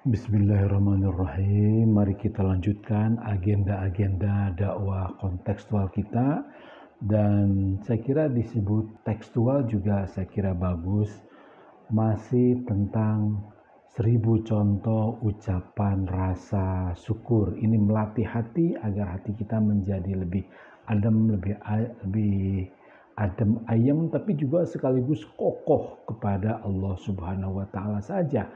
Bismillahirrahmanirrahim. Mari kita lanjutkan agenda-agenda dakwah kontekstual kita. Dan saya kira disebut tekstual juga saya kira bagus. Masih tentang 1000 contoh ucapan rasa syukur. Ini melatih hati agar hati kita menjadi lebih adem, lebih adem ayem, tapi juga sekaligus kokoh kepada Allah Subhanahu wa Ta'ala saja.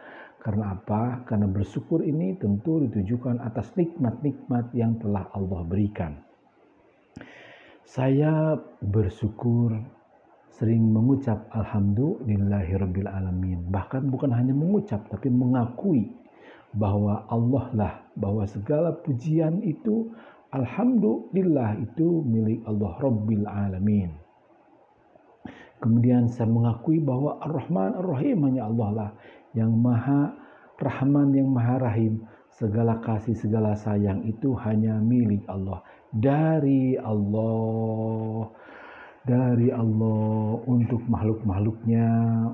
Karena apa? Karena bersyukur ini tentu ditujukan atas nikmat-nikmat yang telah Allah berikan. Saya bersyukur sering mengucap alhamdulillahirabbil alamin. Bahkan bukan hanya mengucap tapi mengakui bahwa Allah lah, bahwa segala pujian itu alhamdulillah itu milik Allah Rabbil alamin. Kemudian saya mengakui bahwa Ar-Rahman Ar-Rahim hanya Allah lah, yang Maha Rahman, yang Maha Rahim. Segala kasih, segala sayang itu hanya milik Allah. Dari Allah untuk makhluk-makhluknya,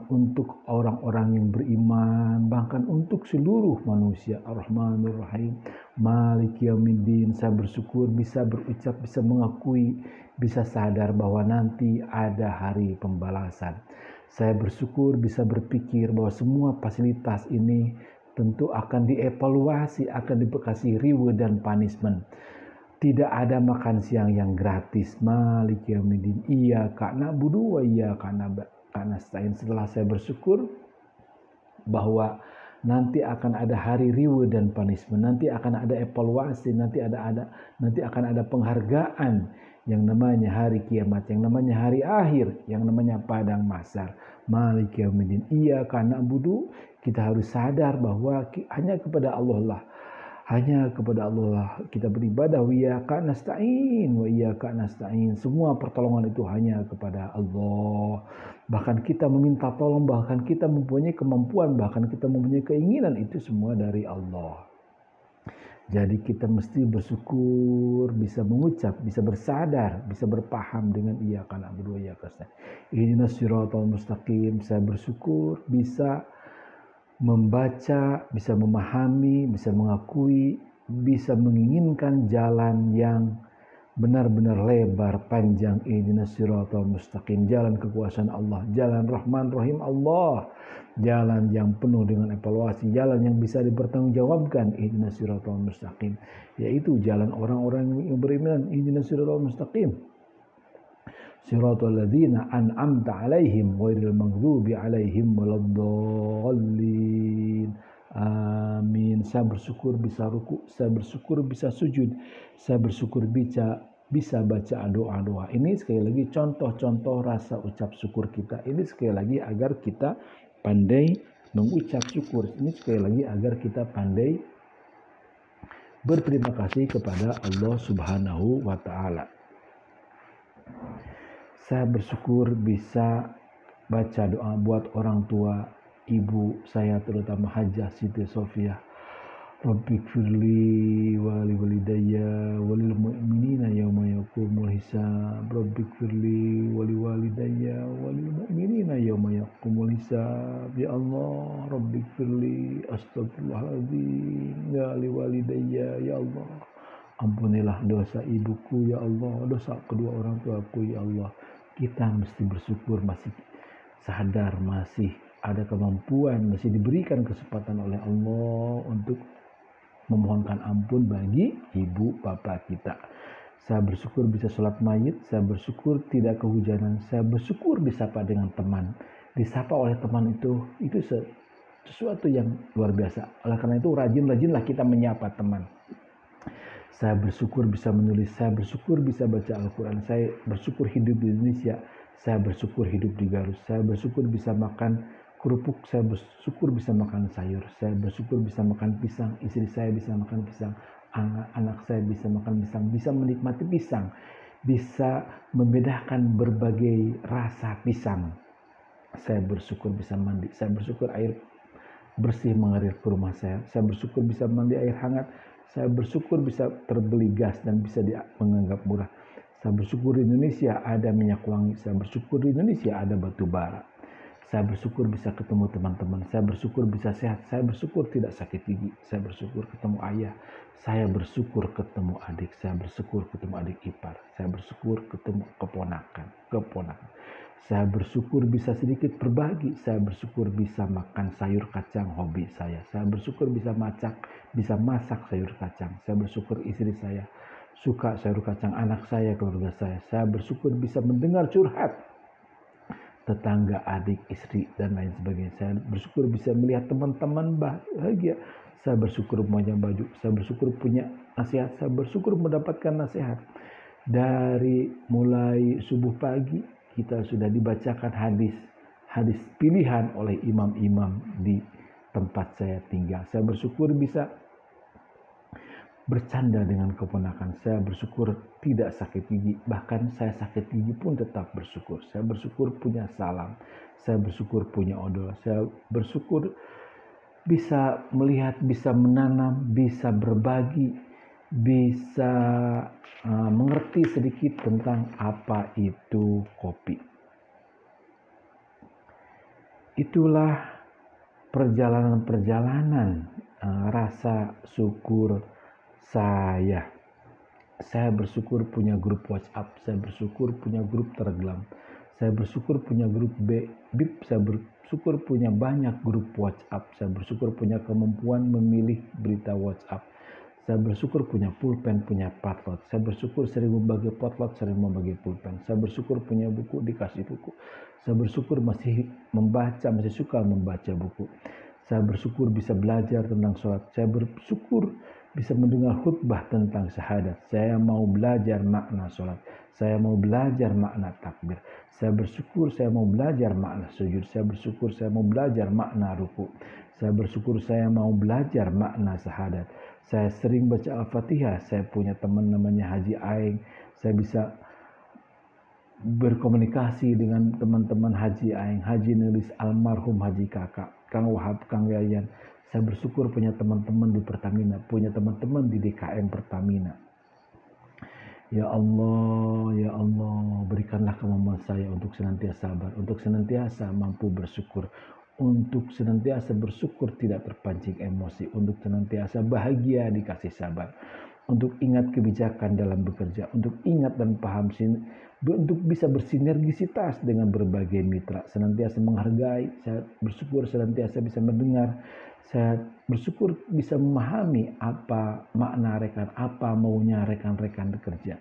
untuk orang-orang yang beriman, bahkan untuk seluruh manusia. Ar-Rahman Ar-Rahim, Maliki Yaumiddin. Saya bersyukur bisa berucap, bisa mengakui, bisa sadar bahwa nanti ada hari pembalasan. Saya bersyukur bisa berpikir bahwa semua fasilitas ini tentu akan dievaluasi, akan dikasih reward dan punishment. Tidak ada makan siang yang gratis. Maliki Yaumiddin, iyyaka na'budu wa iyyaka nasta'in. Setelah saya bersyukur bahwa nanti akan ada hari reward dan punishment, nanti akan ada evaluasi, nanti akan ada penghargaan yang namanya hari kiamat, yang namanya hari akhir, yang namanya padang mahsyar. Maliki Yaumiddin, iyyaka na'budu. Kita harus sadar bahwa hanya kepada Allah lah, hanya kepada Allah lah kita beribadah. Wa iyyaka nasta'in. Semua pertolongan itu hanya kepada Allah. Bahkan kita meminta tolong, bahkan kita mempunyai kemampuan, bahkan kita mempunyai keinginan, itu semua dari Allah. Jadi kita mesti bersyukur, bisa mengucap, bisa bersadar, bisa berpaham dengan iyyaka na'budu wa iyyaka nasta'in. Ihdinas siratal mustaqim. Saya bersyukur bisa membaca, bisa memahami, bisa mengakui, bisa menginginkan jalan yang benar-benar lebar, panjang. Ihdinas siratal mustaqim, jalan kekuasaan Allah, jalan Rahman Rahim Allah, jalan yang penuh dengan evaluasi, jalan yang bisa dipertanggungjawabkan. Ihdinas siratal mustaqim, yaitu jalan orang-orang yang beriman. Ihdinas siratal mustaqim, siratal ladzina an'amta 'alaihim ghairil maghdubi 'alaihim waladdallin. Amin. Saya bersyukur bisa ruku, saya bersyukur bisa sujud, saya bersyukur bisa baca doa-doa. Ini sekali lagi contoh-contoh rasa ucap syukur kita. Ini sekali lagi agar kita pandai mengucap syukur. Ini sekali lagi agar kita pandai berterima kasih kepada Allah Subhanahu wa Ta'ala. Saya bersyukur bisa baca doa buat orang tua, ibu saya terutama Hajah Siti Sofia. Rabbighfirli wa liwalidayya walil mu'minina yauma yaqumul hisab. Rabbighfirli wa liwalidayya walil mu'minina yauma yaqumul hisab. Ya Allah, Rabbighfirli, astagfirullahaladzim, ya liwalidayya, ya Allah, ampunilah dosa ibuku ya Allah, dosa kedua orang tuaku ya Allah. Kita mesti bersyukur, masih sadar, masih ada kemampuan, masih diberikan kesempatan oleh Allah untuk memohonkan ampun bagi ibu bapak kita. Saya bersyukur bisa sholat mayit, saya bersyukur tidak kehujanan, saya bersyukur disapa dengan teman. Disapa oleh teman itu sesuatu yang luar biasa. Oleh karena itu rajin-rajinlah kita menyapa teman. Saya bersyukur bisa menulis, saya bersyukur bisa baca Al-Quran, saya bersyukur hidup di Indonesia, saya bersyukur hidup di Garut, saya bersyukur bisa makan kerupuk, saya bersyukur bisa makan sayur, saya bersyukur bisa makan pisang, istri saya bisa makan pisang, anak saya bisa makan pisang, bisa menikmati pisang, bisa membedakan berbagai rasa pisang. Saya bersyukur bisa mandi, saya bersyukur air bersih mengalir ke rumah saya bersyukur bisa mandi air hangat, saya bersyukur bisa terbeli gas dan bisa menganggap murah. Saya bersyukur di Indonesia ada minyak wangi, saya bersyukur di Indonesia ada batu bara. Saya bersyukur bisa ketemu teman-teman, saya bersyukur bisa sehat, saya bersyukur tidak sakit gigi, saya bersyukur ketemu ayah, saya bersyukur ketemu adik, saya bersyukur ketemu adik ipar, saya bersyukur ketemu keponakan. Saya bersyukur bisa sedikit berbagi, saya bersyukur bisa makan sayur kacang hobi saya bersyukur bisa masak sayur kacang, saya bersyukur istri saya suka sayur kacang, anak saya, keluarga saya bersyukur bisa mendengar curhat tetangga, adik, istri, dan lain sebagainya. Saya bersyukur bisa melihat teman-teman bahagia. Saya bersyukur punya baju. Saya bersyukur punya nasihat. Saya bersyukur mendapatkan nasihat. Dari mulai subuh pagi, kita sudah dibacakan hadis pilihan oleh imam-imam di tempat saya tinggal. Saya bersyukur bisa bercanda dengan keponakan. Saya bersyukur tidak sakit gigi, bahkan saya sakit gigi pun tetap bersyukur. Saya bersyukur punya salam, saya bersyukur punya odol, saya bersyukur bisa melihat, bisa menanam, bisa berbagi, bisa mengerti sedikit tentang apa itu kopi. Itulah perjalanan rasa syukur saya bersyukur punya grup WhatsApp, saya bersyukur punya grup Telegram, saya bersyukur punya grup BIP, saya bersyukur punya banyak grup WhatsApp, saya bersyukur punya kemampuan memilih berita WhatsApp, saya bersyukur punya pulpen, punya potlot, saya bersyukur sering membagi potlot, sering membagi pulpen, saya bersyukur punya buku, dikasih buku, saya bersyukur masih suka membaca buku, saya bersyukur bisa belajar tentang sholat, saya bersyukur bisa mendengar khutbah tentang syahadat. Saya mau belajar makna sholat. Saya mau belajar makna takbir. Saya bersyukur saya mau belajar makna sujud. Saya bersyukur saya mau belajar makna ruku. Saya bersyukur saya mau belajar makna syahadat. Saya sering baca Al-Fatihah. Saya punya teman namanya Haji Aing. Saya bisa berkomunikasi dengan teman-teman Haji Aing, Haji Nelis, almarhum Haji Kakak, Kang Wahab, Kang Yayan. Saya bersyukur punya teman-teman di Pertamina, punya teman-teman di DKM Pertamina. Ya Allah, berikanlah kemampuan saya untuk senantiasa sabar, untuk senantiasa mampu bersyukur, untuk senantiasa bersyukur tidak terpancing emosi, untuk senantiasa bahagia dikasih sabar, untuk ingat kebijakan dalam bekerja, untuk ingat dan paham, untuk bisa bersinergisitas dengan berbagai mitra, senantiasa menghargai. Saya bersyukur senantiasa bisa mendengar, saya bersyukur bisa memahami apa makna rekan, apa maunya rekan-rekan bekerja.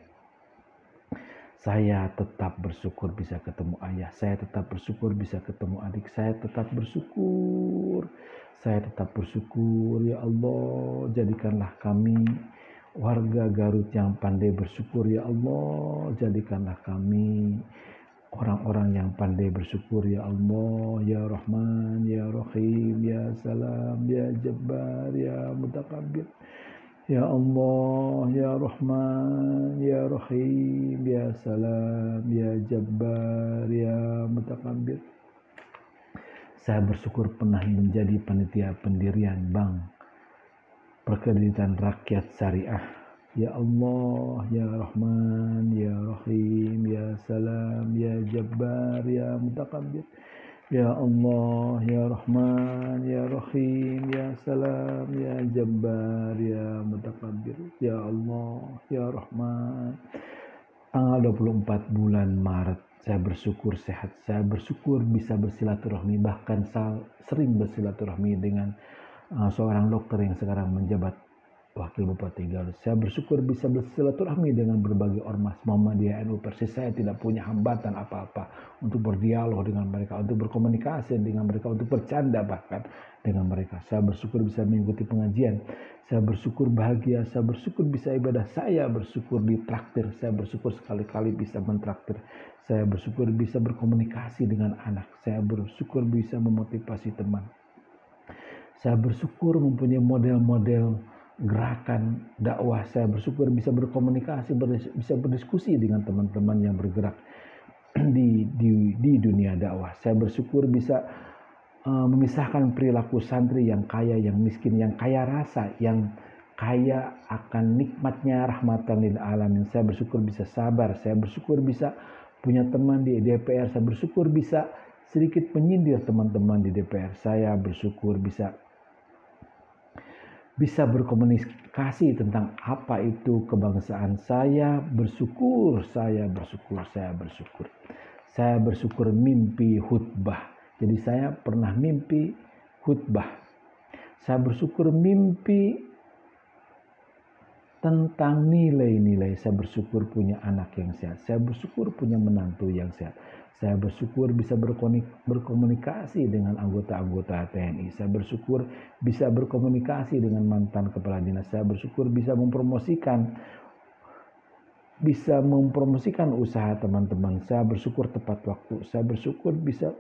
Saya tetap bersyukur bisa ketemu ayah, saya tetap bersyukur bisa ketemu adik, saya tetap bersyukur, ya Allah, jadikanlah kami warga Garut yang pandai bersyukur, ya Allah, jadikanlah kami orang-orang yang pandai bersyukur, ya Allah, ya Rahman, ya Rahim, ya Salam, ya Jabbar, ya Mutakabbir. Ya Allah, ya Rahman, ya Rahim, ya Salam, ya Jabbar, ya Mutakabbir. Saya bersyukur pernah menjadi panitia pendirian Bank Perkreditan Rakyat Syariah. Ya Allah, ya Rahman, ya Rahim, ya Salam, ya Jabbar, ya Mutakabbir. Ya Allah, ya Rahman, ya Rahim, ya Salam, ya Jabbar, ya Mutakabbir. Ya Allah, ya Rahman. Tanggal 24 bulan Maret, saya bersyukur sehat, saya bersyukur bisa bersilaturahmi, bahkan sering bersilaturahmi dengan seorang dokter yang sekarang menjabat Wakil Bupati Garut. Saya bersyukur bisa bersilaturahmi dengan berbagai ormas Muhammadiyah, NU, Persis. Saya tidak punya hambatan apa-apa untuk berdialog dengan mereka, untuk berkomunikasi dengan mereka, untuk bercanda bahkan dengan mereka. Saya bersyukur bisa mengikuti pengajian. Saya bersyukur bahagia, saya bersyukur bisa ibadah, saya bersyukur ditraktir, saya bersyukur sekali-kali bisa mentraktir. Saya bersyukur bisa berkomunikasi dengan anak, saya bersyukur bisa memotivasi teman. Saya bersyukur mempunyai model-model gerakan dakwah. Saya bersyukur bisa berkomunikasi, bisa berdiskusi dengan teman-teman yang bergerak di dunia dakwah. Saya bersyukur bisa memisahkan perilaku santri yang kaya, yang miskin, yang kaya rasa, yang kaya akan nikmatnya rahmatan lil alamin. Saya bersyukur bisa sabar, saya bersyukur bisa punya teman di DPR, saya bersyukur bisa sedikit menyindir teman-teman di DPR. Saya bersyukur bisa berkomunikasi tentang apa itu kebangsaan. Saya bersyukur mimpi khutbah. Jadi saya pernah mimpi khutbah. Saya bersyukur mimpi tentang nilai-nilai. Saya bersyukur punya anak yang sehat. Saya bersyukur punya menantu yang sehat. Saya bersyukur bisa berkomunikasi dengan anggota-anggota TNI. Saya bersyukur bisa berkomunikasi dengan mantan kepala dinas. Saya bersyukur bisa mempromosikan usaha teman-teman. Saya bersyukur tepat waktu. Saya bersyukur bisa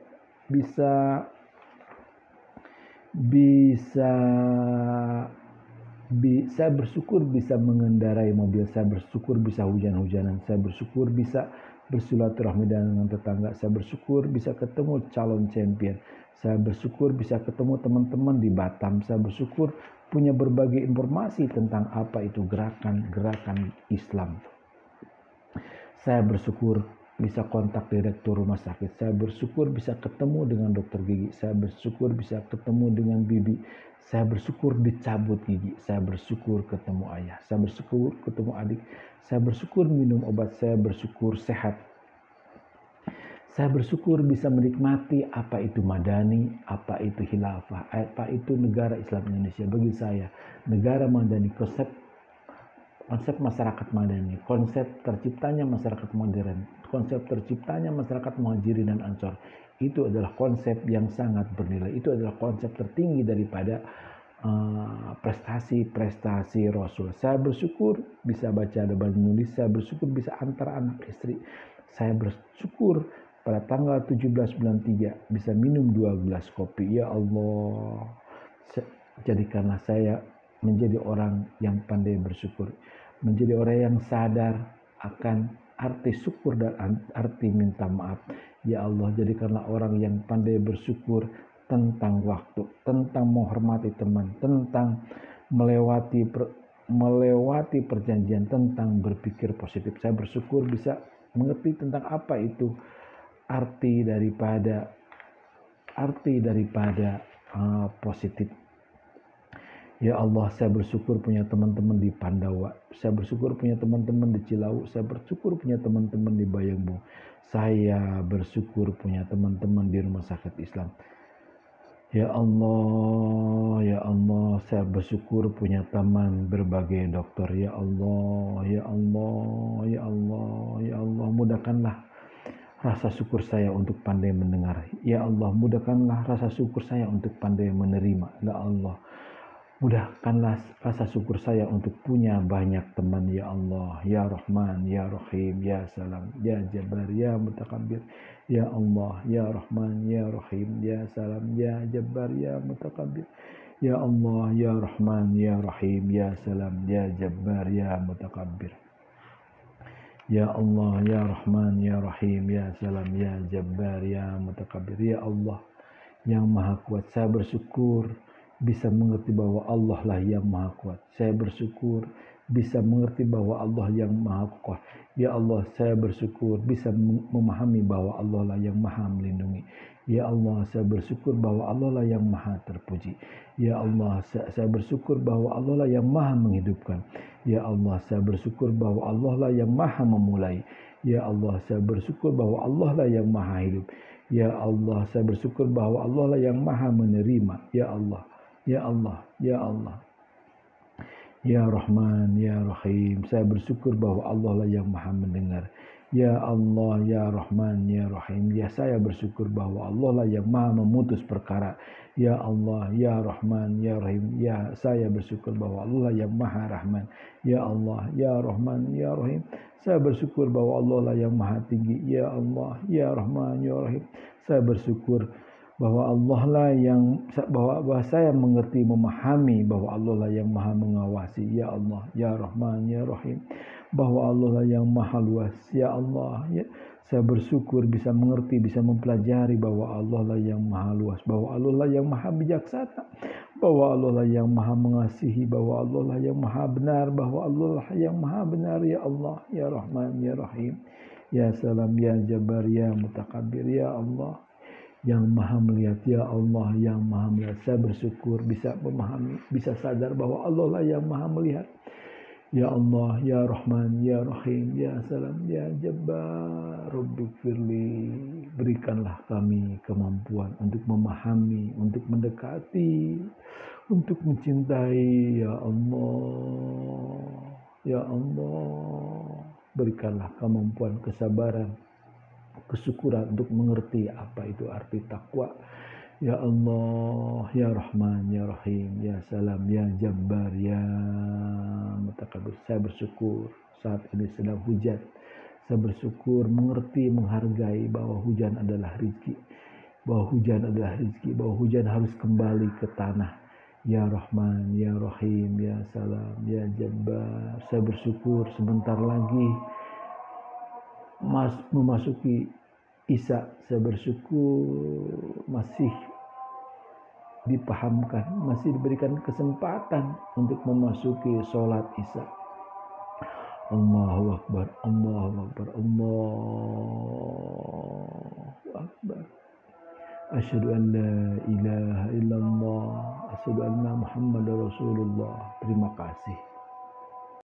saya bersyukur bisa mengendarai mobil. Saya bersyukur bisa hujan-hujanan. Saya bersyukur bisa bersilaturahmi dengan tetangga. Saya bersyukur bisa ketemu calon champion. Saya bersyukur bisa ketemu teman-teman di Batam. Saya bersyukur punya berbagai informasi tentang apa itu gerakan Islam. Saya bersyukur bisa kontak direktur rumah sakit. Saya bersyukur bisa ketemu dengan dokter gigi. Saya bersyukur bisa ketemu dengan bibi. Saya bersyukur dicabut gigi. Saya bersyukur ketemu ayah. Saya bersyukur ketemu adik. Saya bersyukur minum obat. Saya bersyukur sehat. Saya bersyukur bisa menikmati apa itu madani, apa itu khilafah, apa itu negara Islam Indonesia. Bagi saya, negara madani, konsep masyarakat madani, konsep terciptanya masyarakat modern, konsep terciptanya masyarakat muhajirin dan ansor, itu adalah konsep yang sangat bernilai. Itu adalah konsep tertinggi daripada prestasi Rasul. Saya bersyukur bisa baca dan menulis. Saya bersyukur bisa antar anak istri. Saya bersyukur pada tanggal 17 bulan 3 bisa minum 2 gelas kopi. Ya Allah, jadikanlah saya menjadi orang yang pandai bersyukur, menjadi orang yang sadar akan arti syukur dan arti minta maaf. Ya Allah, jadikanlah orang yang pandai bersyukur tentang waktu, tentang menghormati teman, tentang melewati perjanjian, tentang berpikir positif. Saya bersyukur bisa mengerti tentang apa itu arti daripada positif. Ya Allah, saya bersyukur punya teman-teman di Pandawa. Saya bersyukur punya teman-teman di Cilau. Saya bersyukur punya teman-teman di Bayambung. Saya bersyukur punya teman-teman di rumah sakit Islam. Ya Allah, saya bersyukur punya teman berbagai dokter. Ya Allah, mudahkanlah rasa syukur saya untuk pandai mendengar. Ya Allah, mudahkanlah rasa syukur saya untuk pandai menerima. Ya Allah, mudahkanlah rasa syukur saya untuk punya banyak teman. Ya Allah, ya Rahman, ya Rahim, ya Salam, ya Jabbar, ya Mutakabbir. Ya Allah, ya Rahman, ya Rahim, ya Salam, ya Jabbar, ya Mutakabbir. Ya Allah, ya Rahman, ya Rahim, ya Salam, ya Jabbar, ya Mutakabbir. Ya Allah, ya Rahman, ya Rahim, ya Salam, ya Jabbar, ya Mutakabbir. Ya Allah yang Maha Kuat, saya bersyukur bisa mengerti bahwa Allah lah yang Maha Kuat. Saya bersyukur bisa mengerti bahwa Allah yang Maha Kuat. Ya Allah, saya bersyukur bisa memahami bahwa Allah lah yang Maha melindungi. Ya Allah, saya bersyukur bahwa Allah lah yang Maha terpuji. Ya Allah, saya bersyukur bahwa Allah lah yang Maha menghidupkan. Ya Allah, saya bersyukur bahwa Allah lah yang Maha memulai. Ya Allah, saya bersyukur bahwa Allah lah yang Maha hidup. Ya Allah, saya bersyukur bahwa Allah lah yang Maha menerima. Ya Allah, ya Allah, ya Allah, ya Rahman, ya Rahim, saya bersyukur bahwa Allah lah yang Maha mendengar. Ya Allah, ya Rahman, ya Rahim, ya saya bersyukur bahwa Allah lah yang Maha memutus perkara. Ya Allah, ya Rahman, ya Rahim, ya saya bersyukur bahwa Allah lah yang Maha Rahman. Ya Allah, ya Rahman, ya Rahim, saya bersyukur bahwa Allah lah yang Maha tinggi. Ya Allah, ya Rahman, ya Rahim, saya bersyukur bahwa Allah lah yang bahwa saya mengerti, memahami bahwa Allah lah yang Maha mengawasi. Ya Allah, ya Rahman, ya Rahim, bahwa Allah lah yang Maha luas. Ya Allah, ya saya bersyukur bisa mengerti, bisa mempelajari bahwa Allah lah yang Maha luas, bahwa Allah lah yang Maha bijaksana, bahwa Allah lah yang Maha mengasihi, bahwa Allah lah yang Maha benar, bahwa Allah lah yang Maha benar. Ya Allah, ya Rahman, ya Rahim, ya Salam, ya Jabbar, ya Mutakabbir. Ya Allah, yang maha melihat, ya Allah yang maha melihat. Saya bersyukur bisa memahami, bisa sadar bahwa Allah lah yang maha melihat. Ya Allah, ya Rahman, ya Rahim, ya Salam, ya Jabbar, Rabbighfirli. Berikanlah kami kemampuan untuk memahami, untuk mendekati, untuk mencintai, ya Allah. Ya Allah, berikanlah kemampuan, kesabaran, kesyukuran untuk mengerti apa itu arti takwa. Ya Allah, ya Rahman, ya Rahim, ya Salam, ya Jabbar, ya Mutakabir. Saya bersyukur saat ini sedang hujan. Saya bersyukur mengerti, menghargai bahwa hujan adalah rezeki. Bahwa hujan adalah rezeki, bahwa hujan harus kembali ke tanah. Ya Rahman, ya Rahim, ya Salam, ya Jabbar. Saya bersyukur sebentar lagi memasuki Isya. Saya bersyukur masih dipahamkan, masih diberikan kesempatan untuk memasuki sholat Isya. Allahu Akbar, Allahu Akbar, Allahu Akbar. Asyhadu an la ilaha illallah, asyhadu anna Muhammadar Rasulullah. Terima kasih.